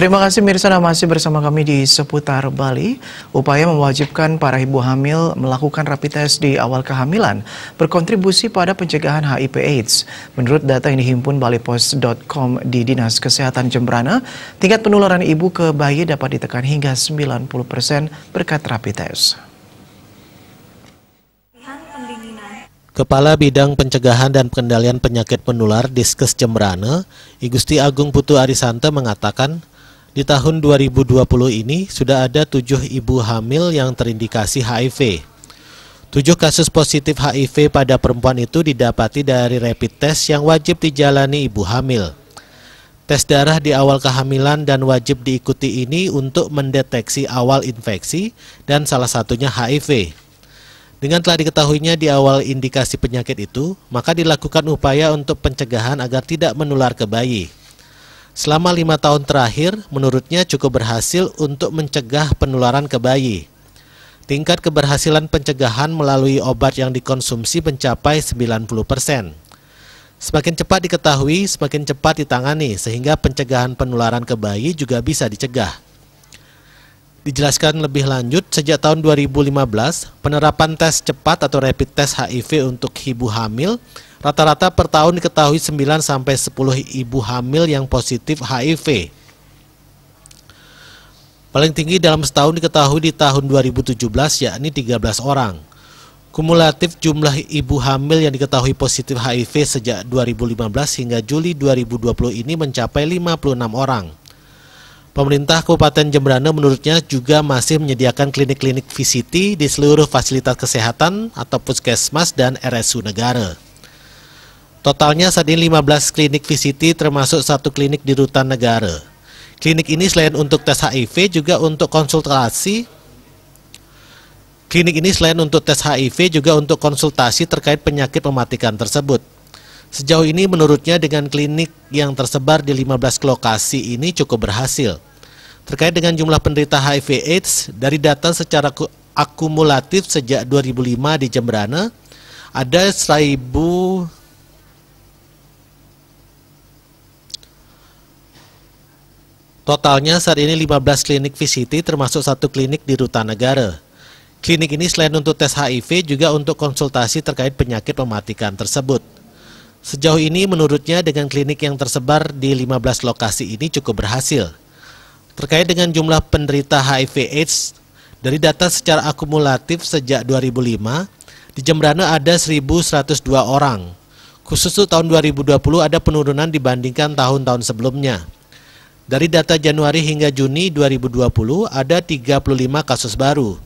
Terima kasih Mirsa, masih bersama kami di Seputar Bali. Upaya mewajibkan para ibu hamil melakukan rapid test di awal kehamilan berkontribusi pada pencegahan HIV/AIDS. Menurut data yang dihimpun balipost.com di Dinas Kesehatan Jemberana, tingkat penularan ibu ke bayi dapat ditekan hingga 90% berkat rapid test. Kepala Bidang Pencegahan dan Pengendalian Penyakit Penular Diskes Jemberana, I Gusti Agung Putu Arisanta mengatakan, di tahun 2020 ini sudah ada 7 ibu hamil yang terindikasi HIV. 7 kasus positif HIV pada perempuan itu didapati dari rapid test yang wajib dijalani ibu hamil. Tes darah di awal kehamilan dan wajib diikuti ini untuk mendeteksi awal infeksi dan salah satunya HIV. Dengan telah diketahuinya di awal indikasi penyakit itu, maka dilakukan upaya untuk pencegahan agar tidak menular ke bayi. Selama 5 tahun terakhir, menurutnya cukup berhasil untuk mencegah penularan ke bayi. Tingkat keberhasilan pencegahan melalui obat yang dikonsumsi mencapai 90%. Semakin cepat diketahui, semakin cepat ditangani, sehingga pencegahan penularan ke bayi juga bisa dicegah. Dijelaskan lebih lanjut, sejak tahun 2015, penerapan tes cepat atau rapid test HIV untuk ibu hamil, rata-rata per tahun diketahui 9-10 ibu hamil yang positif HIV. Paling tinggi dalam setahun diketahui di tahun 2017, yakni 13 orang. Kumulatif jumlah ibu hamil yang diketahui positif HIV sejak 2015 hingga Juli 2020 ini mencapai 56 orang. Pemerintah Kabupaten Jemberana menurutnya juga masih menyediakan klinik-klinik VCT di seluruh fasilitas kesehatan atau puskesmas dan RSU negara. Totalnya saat ini 15 klinik VCT termasuk 1 klinik di Rutan Negara. Klinik ini selain untuk tes HIV juga untuk konsultasi. Klinik ini selain untuk tes HIV juga untuk konsultasi terkait penyakit mematikan tersebut. Sejauh ini menurutnya dengan klinik yang tersebar di 15 lokasi ini cukup berhasil. Terkait dengan jumlah penderita HIV/AIDS, dari data secara akumulatif sejak 2005 di Jemberana, ada 1.000. Totalnya saat ini 15 klinik VCT termasuk 1 klinik di Rutan Negara. Klinik ini selain untuk tes HIV juga untuk konsultasi terkait penyakit mematikan tersebut. Sejauh ini menurutnya dengan klinik yang tersebar di 15 lokasi ini cukup berhasil. Terkait dengan jumlah penderita HIV/AIDS, dari data secara akumulatif sejak 2005, di Jemberana ada 1.102 orang. Khusus untuk tahun 2020 ada penurunan dibandingkan tahun-tahun sebelumnya. Dari data Januari hingga Juni 2020 ada 35 kasus baru.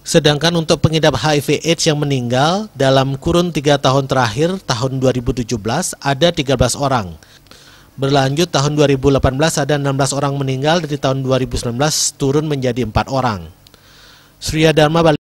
Sedangkan untuk pengidap HIV/AIDS yang meninggal dalam kurun 3 tahun terakhir tahun 2017 ada 13 orang. Berlanjut tahun 2018 ada 16 orang meninggal, dari tahun 2019 turun menjadi 4 orang. Surya Dharma